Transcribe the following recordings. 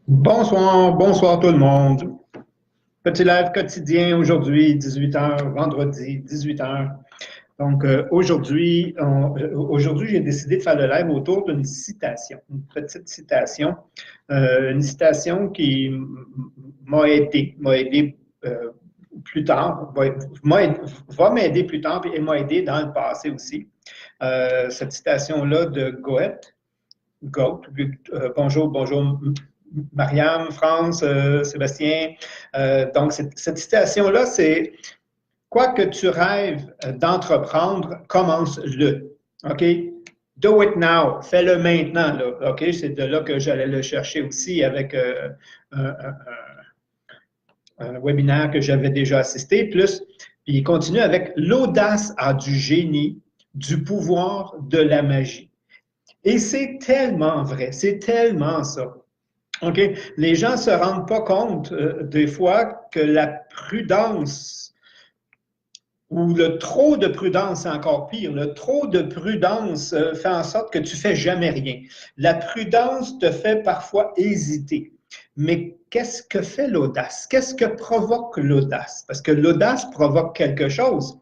Bonsoir, bonsoir tout le monde. Petit live quotidien aujourd'hui, 18 h, vendredi, 18 h. Donc aujourd'hui, j'ai décidé de faire le live autour d'une citation, une petite citation, une citation qui m'a aidé plus tard, va m'aider plus tard et m'a aidé dans le passé aussi. Cette citation-là de Goethe, bonjour, bonjour Mariam, France, Sébastien. Donc, cette citation-là, c'est quoi que tu rêves d'entreprendre, commence-le. OK? Do it now. Fais-le maintenant. Là. OK? C'est de là que j'allais le chercher aussi avec un, un, un webinaire que j'avais déjà assisté. Puis il continue avec l'audace a du génie, du pouvoir, de la magie. Et c'est tellement vrai, c'est tellement ça. OK? Les gens ne se rendent pas compte des fois que la prudence ou le trop de prudence, c'est encore pire. Le trop de prudence fait en sorte que tu ne fais jamais rien. La prudence te fait parfois hésiter. Mais qu'est-ce que fait l'audace? Qu'est-ce que provoque l'audace? Parce que l'audace provoque quelque chose.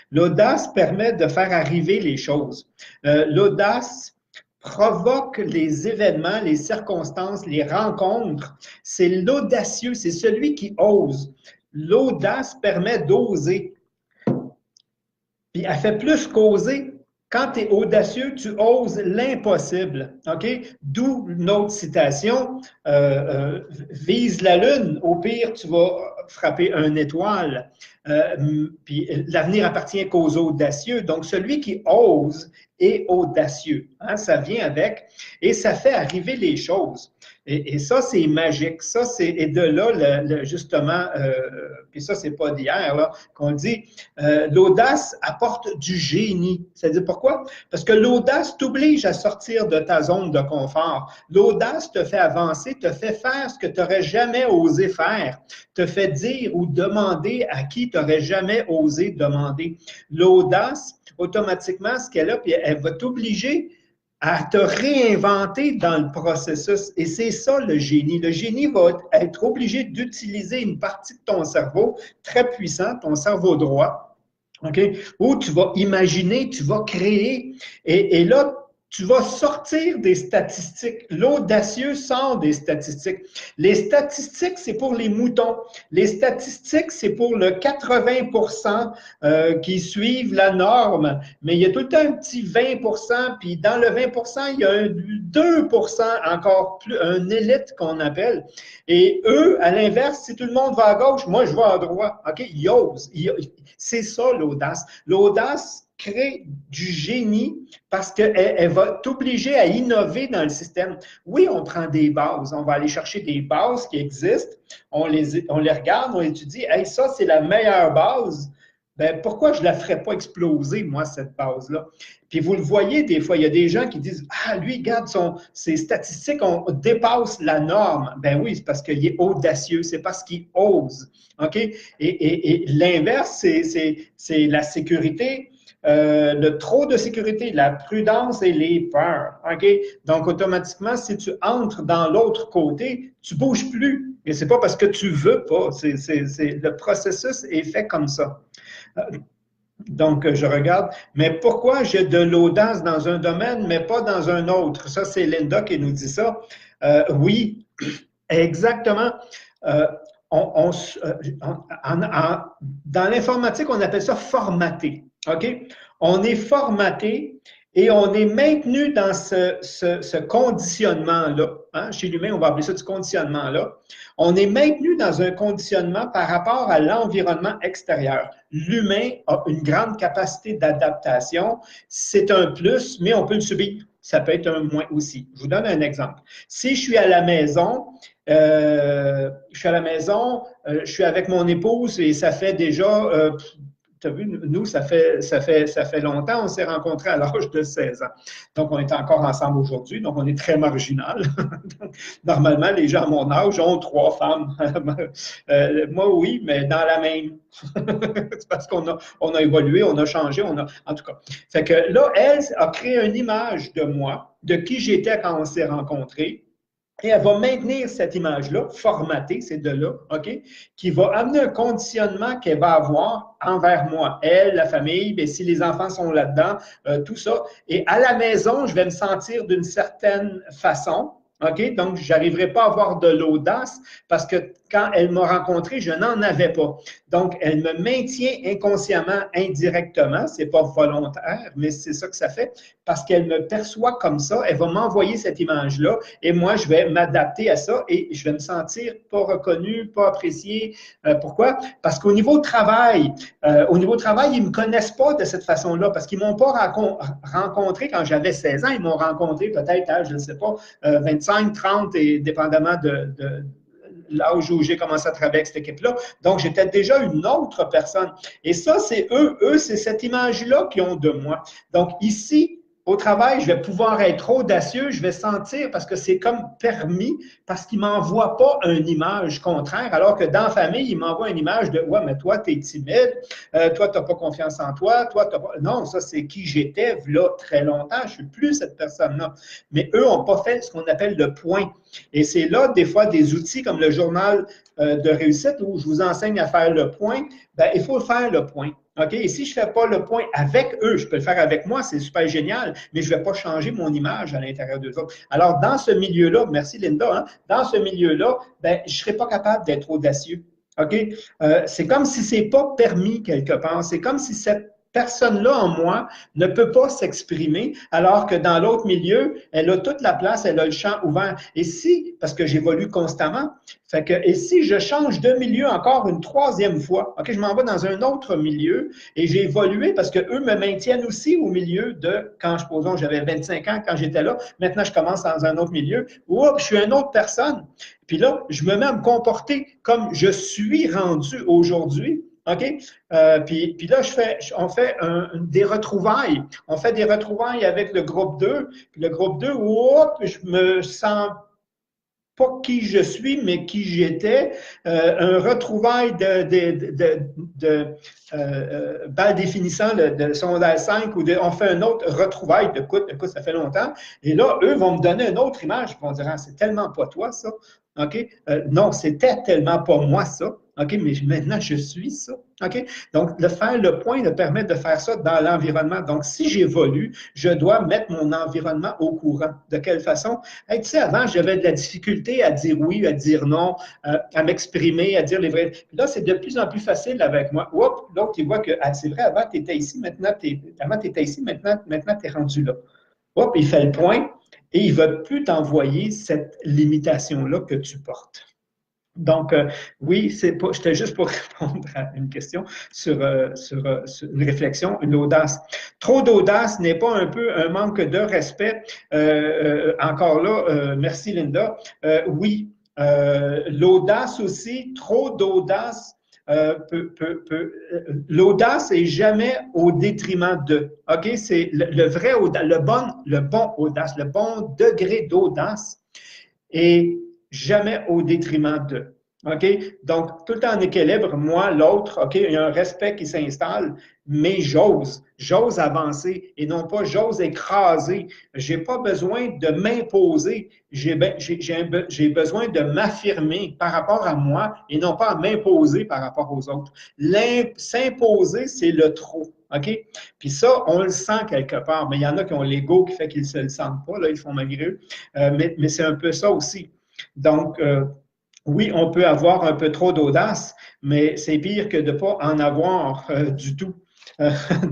L'audace permet de faire arriver les choses. L'audace provoque les événements, les circonstances, les rencontres. C'est l'audacieux, c'est celui qui ose. L'audace permet d'oser. Puis elle fait plus qu'oser. Quand tu es audacieux, tu oses l'impossible. OK? D'où notre citation vise la lune. Au pire, tu vas frapper une étoile. Puis l'avenir appartient qu'aux audacieux. Donc, celui qui ose est audacieux. Hein? Ça vient avec et ça fait arriver les choses. Et ça, c'est magique. Ça, et de là, justement, puis ça, c'est pas d'hier, qu'on dit, l'audace apporte du génie. C'est-à-dire pourquoi? Parce que l'audace t'oblige à sortir de ta zone de confort. L'audace te fait avancer, te fait faire ce que tu n'aurais jamais osé faire, te fait dire ou demander à qui tu n'aurais jamais osé demander. L'audace, automatiquement, ce qu'elle a, puis elle va t'obliger à te réinventer dans le processus. Et c'est ça le génie. Le génie va être obligé d'utiliser une partie de ton cerveau très puissant, ton cerveau droit, OK? Où tu vas imaginer, tu vas créer. Et là, tu vas sortir des statistiques. L'audacieux sort des statistiques. Les statistiques, c'est pour les moutons. Les statistiques, c'est pour le 80 qui suivent la norme. Mais il y a tout le temps un petit 20 puis dans le 20 il y a un 2 encore plus, un élite qu'on appelle. Et eux, à l'inverse, si tout le monde va à gauche, moi, je vais à droite. OK? Ils osent. C'est ça, l'audace. L'audace crée du génie parce qu'elle va t'obliger à innover dans le système. Oui, on prend des bases, on va aller chercher des bases qui existent, on les regarde, on étudie, hey, ça, c'est la meilleure base. Ben, pourquoi je ne la ferais pas exploser, moi, cette base-là? Puis vous le voyez, des fois, il y a des gens qui disent ah, lui, regarde, ses statistiques dépassent la norme. Ben oui, c'est parce qu'il est audacieux, c'est parce qu'il ose. OK? Et l'inverse, c'est la sécurité. Le trop de sécurité, la prudence et les peurs. OK? Donc, automatiquement, si tu entres dans l'autre côté, tu ne bouges plus. Et ce n'est pas parce que tu ne veux pas. Le processus est fait comme ça. Donc, je regarde. Mais pourquoi j'ai de l'audace dans un domaine, mais pas dans un autre? Ça, c'est Linda qui nous dit ça. Oui, exactement. Dans l'informatique, on appelle ça formater. OK? On est formaté et on est maintenu dans ce conditionnement-là. Hein? Chez l'humain, on va appeler ça du conditionnement-là. On est maintenu dans un conditionnement par rapport à l'environnement extérieur. L'humain a une grande capacité d'adaptation. C'est un plus, mais on peut le subir. Ça peut être un moins aussi. Je vous donne un exemple. Si je suis à la maison, je suis avec mon épouse et ça fait déjà tu as vu, nous, ça fait longtemps, on s'est rencontrés à l'âge de 16 ans. Donc, on est encore ensemble aujourd'hui, donc on est très marginal. Normalement, les gens à mon âge ont 3 femmes. Moi, oui, mais dans la même. C'est parce qu'on a évolué, on a changé, en tout cas. Fait que là, elle a créé une image de moi, de qui j'étais quand on s'est rencontrés. Et elle va maintenir cette image-là, formatée, ces deux-là, OK, qui va amener un conditionnement qu'elle va avoir envers moi. Elle, la famille, bien, si les enfants sont là-dedans, tout ça. Et à la maison, je vais me sentir d'une certaine façon. OK? Donc, je n'arriverai pas à avoir de l'audace parce que quand elle m'a rencontré, je n'en avais pas. Donc, elle me maintient inconsciemment, indirectement. Ce n'est pas volontaire, mais c'est ça que ça fait. Parce qu'elle me perçoit comme ça, elle va m'envoyer cette image-là et moi, je vais m'adapter à ça et je vais me sentir pas reconnu, pas apprécié. Pourquoi? Parce qu'au niveau travail, ils ne me connaissent pas de cette façon-là parce qu'ils ne m'ont pas rencontré quand j'avais 16 ans. Ils m'ont rencontré peut-être à, je ne sais pas, 25, 30, et dépendamment de l'âge où j'ai commencé à travailler avec cette équipe-là. Donc, j'étais déjà une autre personne. Et ça, c'est eux. Eux, c'est cette image-là qu'ils ont de moi. Donc, ici, au travail, je vais pouvoir être audacieux, je vais sentir, parce que c'est comme permis, parce qu'il ne m'envoie pas une image contraire, alors que dans la famille, il m'envoie une image de « Ouais, mais toi, tu es timide, toi, tu n'as pas confiance en toi, toi, tu n'as pas… » Non, ça, c'est qui j'étais, là, très longtemps, je ne suis plus cette personne-là. Mais eux n'ont pas fait ce qu'on appelle le point. Et c'est là, des fois, des outils comme le journal de réussite où je vous enseigne à faire le point, bien, il faut faire le point. OK? Et si je ne fais pas le point avec eux, je peux le faire avec moi, c'est super génial, mais je ne vais pas changer mon image à l'intérieur d'eux autres. Alors, dans ce milieu-là, merci Linda, hein, dans ce milieu-là, ben, je ne serai pas capable d'être audacieux. OK? C'est comme si ce n'est pas permis quelque part. C'est comme si cette personne-là en moi ne peut pas s'exprimer, alors que dans l'autre milieu, elle a toute la place, elle a le champ ouvert. Et si, parce que j'évolue constamment, fait que, et si je change de milieu encore une troisième fois, OK, je m'en vais dans un autre milieu et j'ai évolué parce qu'eux me maintiennent aussi au milieu de, quand supposons j'avais 25 ans quand j'étais là, maintenant je commence dans un autre milieu, oups, je suis une autre personne. Puis là, je me mets à me comporter comme je suis rendu aujourd'hui. OK? Puis là, on fait des retrouvailles. On fait des retrouvailles avec le groupe 2. Puis le groupe 2, oups, je me sens pas qui je suis, mais qui j'étais. Un retrouvaille bal définissant de sondage 5 ou on fait un autre retrouvaille de écoute, ça fait longtemps. Et là, eux vont me donner une autre image. Ils vont dire, ah, c'est tellement pas toi, ça. OK? Non, c'était tellement pas moi, ça. OK, mais maintenant, je suis ça. OK? Donc, faire le point me permet de faire ça dans l'environnement. Donc, si j'évolue, je dois mettre mon environnement au courant. De quelle façon? Hey, tu sais, avant, j'avais de la difficulté à dire oui, à dire non, à m'exprimer, à dire les vrais. Puis là, c'est de plus en plus facile avec moi. Oups, l'autre, il voit que, ah, c'est vrai, avant, tu étais ici, maintenant, tu étais ici, maintenant tu es rendu là. Oups, il fait le point et il ne va plus t'envoyer cette limitation-là que tu portes. Donc, oui, c'était juste pour répondre à une question sur une réflexion, une audace. Trop d'audace n'est pas un peu un manque de respect? Encore là, merci Linda. Oui, l'audace aussi, trop d'audace l'audace est jamais au détriment de. OK? C'est le vrai audace, le bon audace, le bon degré d'audace est jamais au détriment d'eux. OK? Donc, tout le temps en équilibre, moi, l'autre, OK, il y a un respect qui s'installe, mais j'ose avancer et non pas j'ose écraser. Je n'ai pas besoin de m'imposer, j'ai besoin de m'affirmer par rapport à moi et non pas à m'imposer par rapport aux autres. S'imposer, c'est le trop. OK? Puis ça, on le sent quelque part, mais il y en a qui ont l'ego qui fait qu'ils ne se le sentent pas, là, ils font malgré eux, mais c'est un peu ça aussi. Donc, oui, on peut avoir un peu trop d'audace, mais c'est pire que de ne pas en avoir du tout.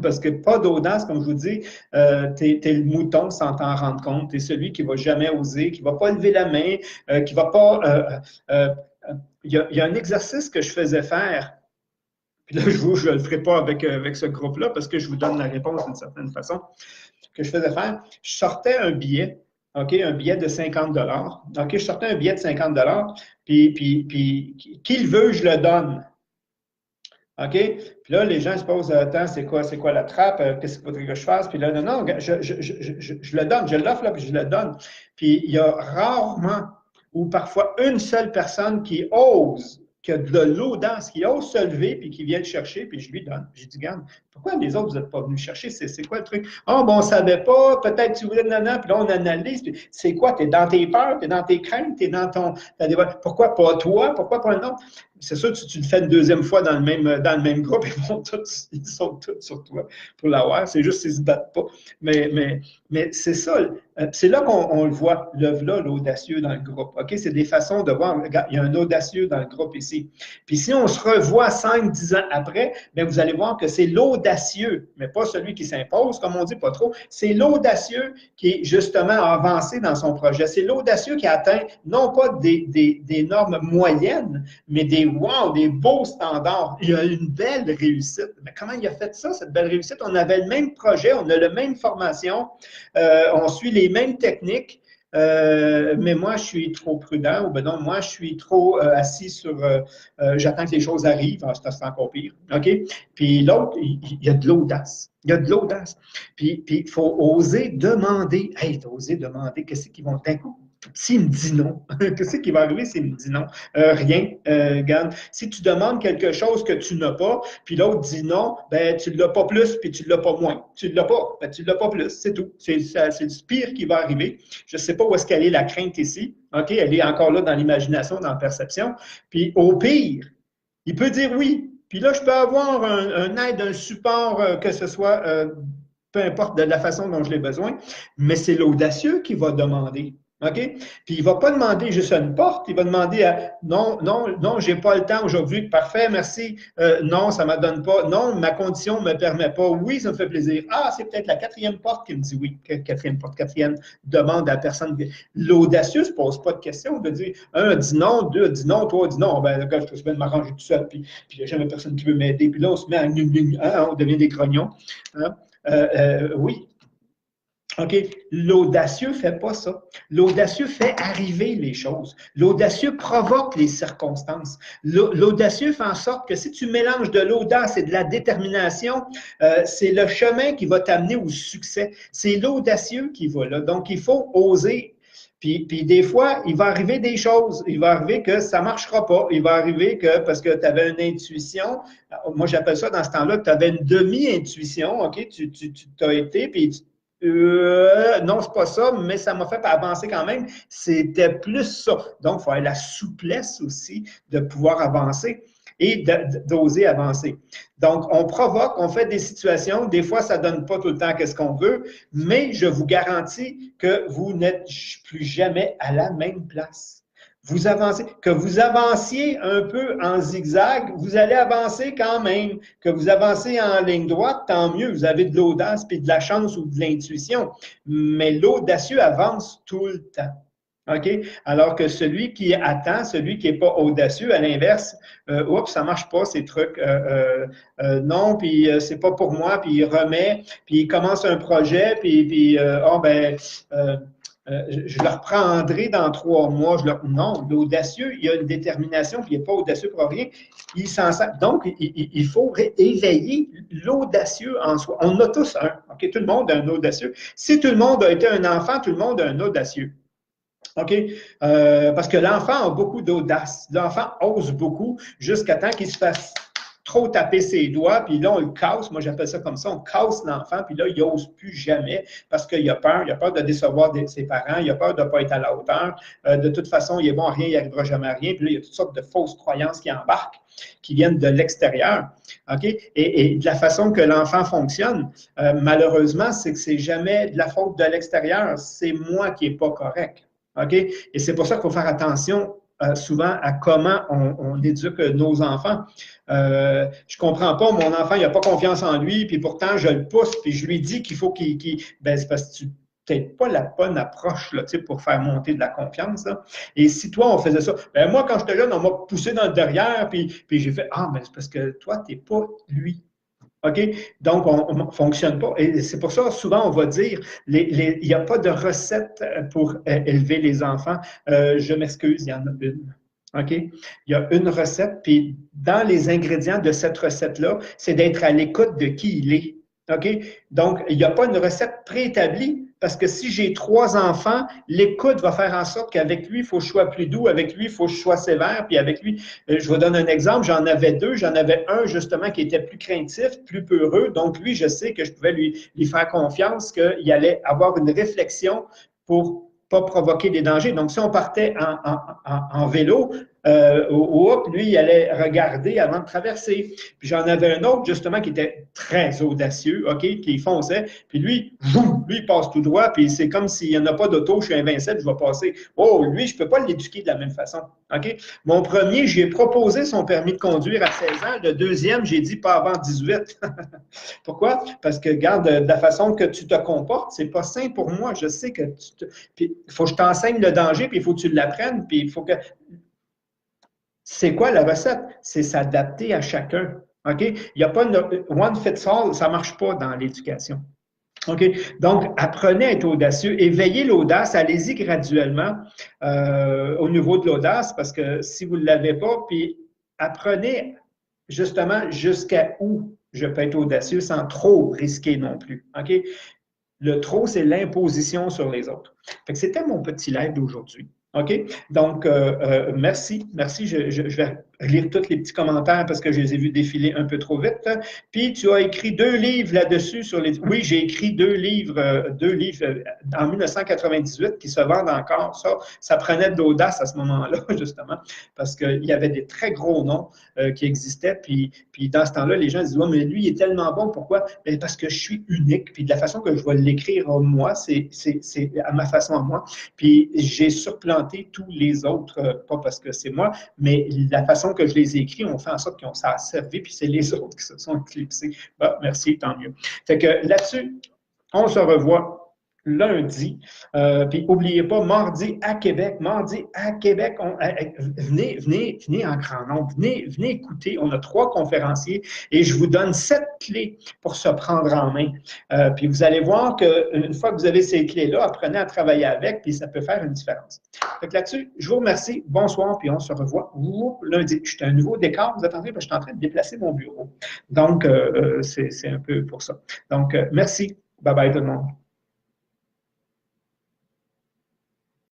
Parce que pas d'audace, comme je vous dis, tu es le mouton sans t'en rendre compte. Tu es celui qui ne va jamais oser, qui ne va pas lever la main, qui ne va pas… Il y a un exercice que je faisais faire. Puis là, je ne le ferai pas avec ce groupe-là parce que je vous donne la réponse d'une certaine façon. Que je faisais faire, je sortais un billet. OK, un billet de 50 OK, je sortais un billet de 50 puis qui le veut, je le donne. OK? Puis là, les gens se posent, attends, c'est quoi la trappe? Qu'est-ce qu'il faudrait que je fasse? Puis là, non, je le donne, je l'offre, là, puis je le donne. Puis il y a rarement ou parfois une seule personne qui ose qui a de l'audace, qui ose se lever, puis qui vient le chercher, puis je lui donne. J'ai dit, regarde, pourquoi les autres, vous n'êtes pas venus chercher? C'est quoi le truc? Ah, bon, on ne savait pas, peut-être tu voulais, nanana, puis là, on analyse. C'est quoi? Tu es dans tes peurs, tu es dans tes craintes, tu es dans ton. Pourquoi pas toi? Pourquoi pas un autre? C'est sûr que tu le fais une deuxième fois dans le même groupe, ils sont tous sur toi pour l'avoir. C'est juste qu'ils ne se battent pas. Mais c'est ça. C'est là qu'on le voit, l'audacieux dans le groupe. OK? C'est des façons de voir. Regarde, il y a un audacieux dans le groupe ici. Puis si on se revoit 5-10 ans après, bien, vous allez voir que c'est l'audacieux, mais pas celui qui s'impose, comme on dit, pas trop. C'est l'audacieux qui est justement avancé dans son projet. C'est l'audacieux qui atteint non pas des normes moyennes, mais des beaux standards. Il y a une belle réussite. Mais comment il a fait ça, cette belle réussite? On avait le même projet, on a la même formation, on suit les mêmes techniques, mais moi, je suis trop prudent, ou ben non, moi, je suis trop assis sur, j'attends que les choses arrivent, c'est encore pire, OK? Puis l'autre, il y a de l'audace. Il y a de l'audace. Puis il faut oser demander. Hey, oser demander, qu'est-ce qu'ils vont d'un coup? S'il me dit non, qu'est-ce qui va arriver s'il me dit non? Rien, regarde. Si tu demandes quelque chose que tu n'as pas, puis l'autre dit non, ben tu ne l'as pas plus, puis tu ne l'as pas moins. Tu ne l'as pas, ben tu ne l'as pas plus, c'est tout. C'est le pire qui va arriver. Je ne sais pas où est-ce qu'elle est la crainte ici. OK, elle est encore là dans l'imagination, dans la perception. Puis au pire, il peut dire oui. Puis là, je peux avoir un aide, un support, que ce soit, peu importe de la façon dont je l'ai besoin, mais c'est l'audacieux qui va demander. OK? Puis il ne va pas demander juste à une porte, il va demander à non, non, non, j'ai pas le temps aujourd'hui. Parfait, merci. Non, ça ne me donne pas. Non, ma condition ne me permet pas. Oui, ça me fait plaisir. Ah, c'est peut-être la quatrième porte qui me dit oui. Quatrième porte, quatrième demande à la personne. L'audacieux ne se pose pas de questions. De dire un dit non, deux dit non, trois dit non. Ben, je peux bien m'arranger tout seul. Puis il n'y a jamais personne qui veut m'aider. Puis là, on se met à on devient des grognons. Hein? Oui. OK? L'audacieux ne fait pas ça. L'audacieux fait arriver les choses. L'audacieux provoque les circonstances. L'audacieux fait en sorte que si tu mélanges de l'audace et de la détermination, c'est le chemin qui va t'amener au succès. C'est l'audacieux qui va là. Donc, il faut oser. Puis des fois, il va arriver des choses. Il va arriver que ça ne marchera pas. Il va arriver que, parce que tu avais une intuition, moi j'appelle ça dans ce temps-là, que tu avais une demi-intuition, OK? Tu t'as été, puis non, c'est pas ça, mais ça m'a fait avancer quand même. C'était plus ça. Donc, il faut avoir la souplesse aussi de pouvoir avancer et d'oser avancer. Donc, on provoque, on fait des situations. Des fois, ça ne donne pas tout le temps ce qu'on veut, mais je vous garantis que vous n'êtes plus jamais à la même place. Vous avancez, que vous avanciez un peu en zigzag, vous allez avancer quand même. Que vous avancez en ligne droite, tant mieux, vous avez de l'audace puis de la chance ou de l'intuition. Mais l'audacieux avance tout le temps. OK? Alors que celui qui attend, celui qui n'est pas audacieux, à l'inverse, oups, ça ne marche pas, ces trucs. Non, puis c'est pas pour moi, puis il remet, puis il commence un projet, puis je le reprendrai dans 3 mois. Non, l'audacieux, il a une détermination, puis il n'est pas audacieux pour rien. Il s'en sert. Donc, il faut éveiller l'audacieux en soi. On a tous un. OK? Tout le monde a un audacieux. Si tout le monde a été un enfant, tout le monde a un audacieux. OK? Parce que l'enfant a beaucoup d'audace. L'enfant ose beaucoup jusqu'à temps qu'il se fasse trop taper ses doigts, puis là, on le casse. Moi, j'appelle ça comme ça. On casse l'enfant, puis là, il n'ose plus jamais parce qu'il a peur. Il a peur de décevoir ses parents. Il a peur de ne pas être à la hauteur. De toute façon, il est bon à rien, il n'arrivera jamais à rien. Puis là, il y a toutes sortes de fausses croyances qui embarquent, qui viennent de l'extérieur. OK? Et de la façon que l'enfant fonctionne, malheureusement, c'est que c'est jamais de la faute de l'extérieur. C'est moi qui n'est pas correct. OK? Et c'est pour ça qu'il faut faire attention souvent à comment on éduque nos enfants. Je ne comprends pas, mon enfant, il n'a pas confiance en lui, puis pourtant, je le pousse, puis je lui dis qu'il faut ben, c'est parce que tu n'as peut-être pas la bonne approche là, pour faire monter de la confiance. Là. Et si toi, on faisait ça, ben moi, quand j'étais jeune, on m'a poussé dans le derrière, puis j'ai fait « Ah, ben c'est parce que toi, tu n'es pas lui. » OK? Donc, on ne fonctionne pas. Et c'est pour ça, souvent, on va dire, il n'y a pas de recette pour élever les enfants. Je m'excuse, il y en a une. OK? Il y a une recette, puis dans les ingrédients de cette recette-là, c'est d'être à l'écoute de qui il est. OK? Donc, il n'y a pas une recette préétablie. parce que si j'ai 3 enfants, l'écoute va faire en sorte qu'avec lui, il faut que je sois plus doux, avec lui, il faut que je sois sévère, puis avec lui, je vous donne un exemple, j'en avais 2, j'en avais un justement qui était plus craintif, plus peureux, donc lui, je sais que je pouvais lui faire confiance qu'il allait avoir une réflexion pour pas provoquer des dangers. Donc, si on partait en vélo, lui, il allait regarder avant de traverser. Puis j'en avais un autre, justement, qui était très audacieux, OK, qui fonçait. Puis lui, il passe tout droit, puis c'est comme s'il n'y en a pas d'auto, je suis invincible, je vais passer. Oh, lui, je ne peux pas l'éduquer de la même façon, OK? Mon premier, j'ai proposé son permis de conduire à 16 ans. Le deuxième, j'ai dit pas avant 18. Pourquoi? Parce que, regarde, de la façon que tu te comportes, c'est pas sain pour moi. Je sais que puis il faut que je t'enseigne le danger, puis il faut que tu l'apprennes, puis il faut que... C'est quoi la recette? C'est s'adapter à chacun. OK? Il n'y a pas une one fits all, ça ne marche pas dans l'éducation. OK? Donc, apprenez à être audacieux, éveillez l'audace, allez-y graduellement au niveau de l'audace, parce que si vous ne l'avez pas, puis apprenez justement jusqu'à où je peux être audacieux sans trop risquer non plus. OK? Le trop, c'est l'imposition sur les autres. C'était mon petit live d'aujourd'hui. OK? Donc, merci. Merci. Je vais lire tous les petits commentaires parce que je les ai vus défiler un peu trop vite. Puis, tu as écrit 2 livres là-dessus sur les... Oui, j'ai écrit 2 livres en 1998 qui se vendent encore. Ça prenait de l'audace à ce moment-là, justement, parce qu'il y avait des très gros noms qui existaient. Puis dans ce temps-là, les gens disaient, ouais, mais lui, il est tellement bon. Pourquoi? Bien, parce que je suis unique. Puis de la façon que je vais l'écrire moi, c'est à ma façon à moi. Puis j'ai surplanté tous les autres, pas parce que c'est moi, mais la façon que je les ai écrits, on fait en sorte que ça a servi, puis c'est les autres qui se sont éclipsés. Bon, merci, tant mieux. Fait que là-dessus, on se revoit lundi. Puis n'oubliez pas, mardi à Québec, venez en grand nombre, venez écouter. On a 3 conférenciers et je vous donne 7 clés pour se prendre en main. Puis vous allez voir qu'une fois que vous avez ces clés-là, apprenez à travailler avec, puis ça peut faire une différence. Fait que là-dessus, je vous remercie. Bonsoir, puis on se revoit lundi. Je suis à un nouveau décor, vous attendez, parce que je suis en train de déplacer mon bureau. Donc, c'est un peu pour ça. Donc, merci. Bye bye tout le monde.